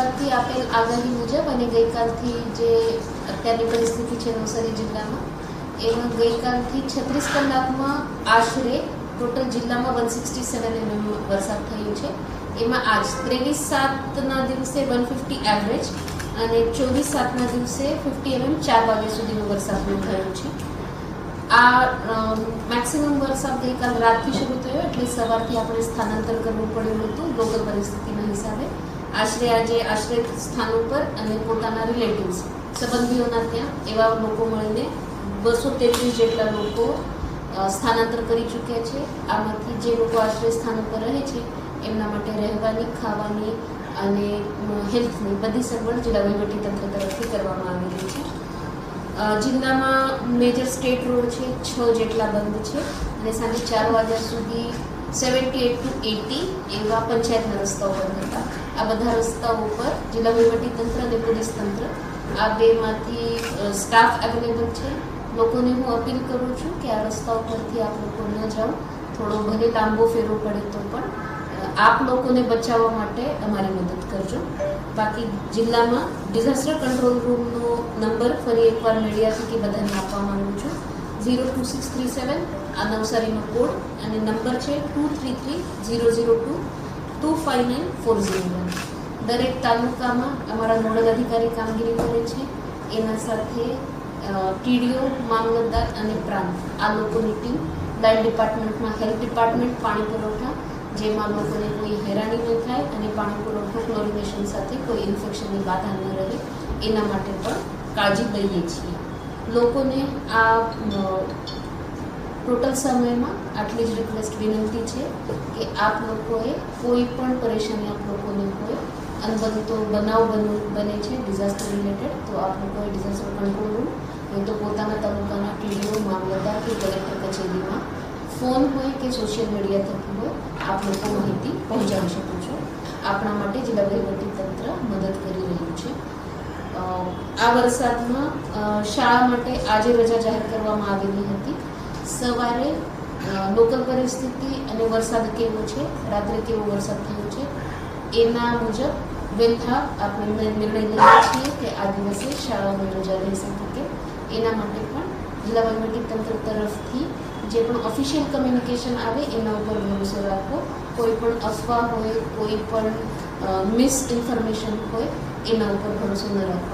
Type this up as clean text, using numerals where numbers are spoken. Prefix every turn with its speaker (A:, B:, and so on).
A: વિભાગથી આપેલ આગાહી મુજબ અને ગઈકાલથી જે અત્યારની પરિસ્થિતિ છે નવસારી જિલ્લામાં, એમાં ગઈકાલથી 36 કલાકમાં આશરે ટોટલ જિલ્લામાં 167 mm વરસાદ થયો છે. એમાં આજ 23/7ના દિવસે 150 એવરેજ અને 24/7ના દિવસે 50 mm 4 વાગ્યા સુધીનો વરસાદ નોંધાયો છે. આ મેક્સિમમ વરસાદ ગઈકાલ રાતથી શરૂ થયો, એટલે સવારથી આપણે સ્થાનાંતર કરવું પડ્યું હતું લોકલ પરિસ્થિતિના હિસાબે. આજે આશ્રય સ્થાનો પર અને પોતાના રિલેટિવ્સ સંબંધીઓના ત્યાં એવા લોકો મળીને 233 જેટલા લોકો સ્થાનાંતર કરી ચૂક્યા છે. આમાંથી જે લોકો આશ્રય સ્થાનો પર રહે છે એમના માટે રહેવાની, ખાવાની અને હેલ્થની બધી સગવડ જિલ્લા વહીવટીતંત્ર તરફથી કરવામાં આવેલી છે. જિલ્લામાં મેજર સ્ટેટ રોડ છે 6 જેટલા બંધ છે અને સાંજે 4 વાગ્યા સુધી 78 to 80 એવા પંચાયતના રસ્તાઓ બંધ હતા. આ બધા રસ્તાઓ પર જિલ્લા વહીવટીતંત્ર અને પોલીસ તંત્ર આ બેમાંથી સ્ટાફ અવેલેબલ છે. લોકોને હું અપીલ કરું છું કે આ રસ્તાઓ પરથી આપ લોકો ન જાઓ. થોડો ભલે લાંબો ફેરો પડે તો પણ આપ લોકોને બચાવવા માટે અમારી મદદ કરજો. બાકી જિલ્લામાં ડિઝાસ્ટર કંટ્રોલ રૂમનો નંબર ફરી એકવાર મીડિયા થકી બધાને આપવા માંગુ છું. 02637 આ નવસારીનો કોડ અને નંબર છે 233002259401. દરેક તાલુકામાં અમારા નોડલ અધિકારી કામગીરી કરે છે. એના સાથે ટીડીઓ, મામલતદાર અને પ્રાંત આ લોકોની ટીમ, લાઇટ ડિપાર્ટમેન્ટમાં હેલ્થ ડિપાર્ટમેન્ટ, પાણી પુરવઠા, જેમાં લોકોને કોઈ હેરાની ન થાય અને પાણી પુરવઠો ક્લોરિનેશન સાથે કોઈ ઇન્ફેક્શનની બાધા ન રહે એના માટે પણ કાળજી લઈએ છીએ. લોકોને આ ટોટલ સમયમાં આટલી જ રિક્વેસ્ટ વિનંતી છે કે આપ લોકોએ કોઈ પણ પરેશાની આપ લોકોને હોય, અનબનતો બનાવ બને છે ડિઝાસ્ટર રિલેટેડ, તો આપ લોકોએ ડિઝાસ્ટર કંટ્રોલ રૂમ હોય તો પોતાના તાલુકાના ટીડીઓ, મામલતદાર કે કલેક્ટર કચેરીમાં ફોન હોય કે સોશિયલ મીડિયા થકી હોય આપ લોકો માહિતી પહોંચાડી શકો છો. આપણા માટે જિલ્લા વહીવટીતંત્ર મદદ કરી રહ્યું છે. આ વરસાદમાં શાળા માટે આજે રજા જાહેર કરવામાં આવેલી હતી. સવારે લોકલ પરિસ્થિતિ અને વરસાદ કેવો છે, રાત્રે કેવો વરસાદ થયો છે એના મુજબ વહેલા આપણે નિર્ણય લઈએ છીએ કે આ દિવસે શાળામાં રજા રહી શકે. એના માટે પણ જિલ્લા વહીવટીતંત્ર તરફથી જે પણ ઓફિશિયલ કમ્યુનિકેશન આવે એના ઉપર ભરોસો રાખો. કોઈ પણ અફવા હોય, કોઈ પણ મિસ ઇન્ફોર્મેશન હોય એના ઉપર ભરોસો ન રાખો.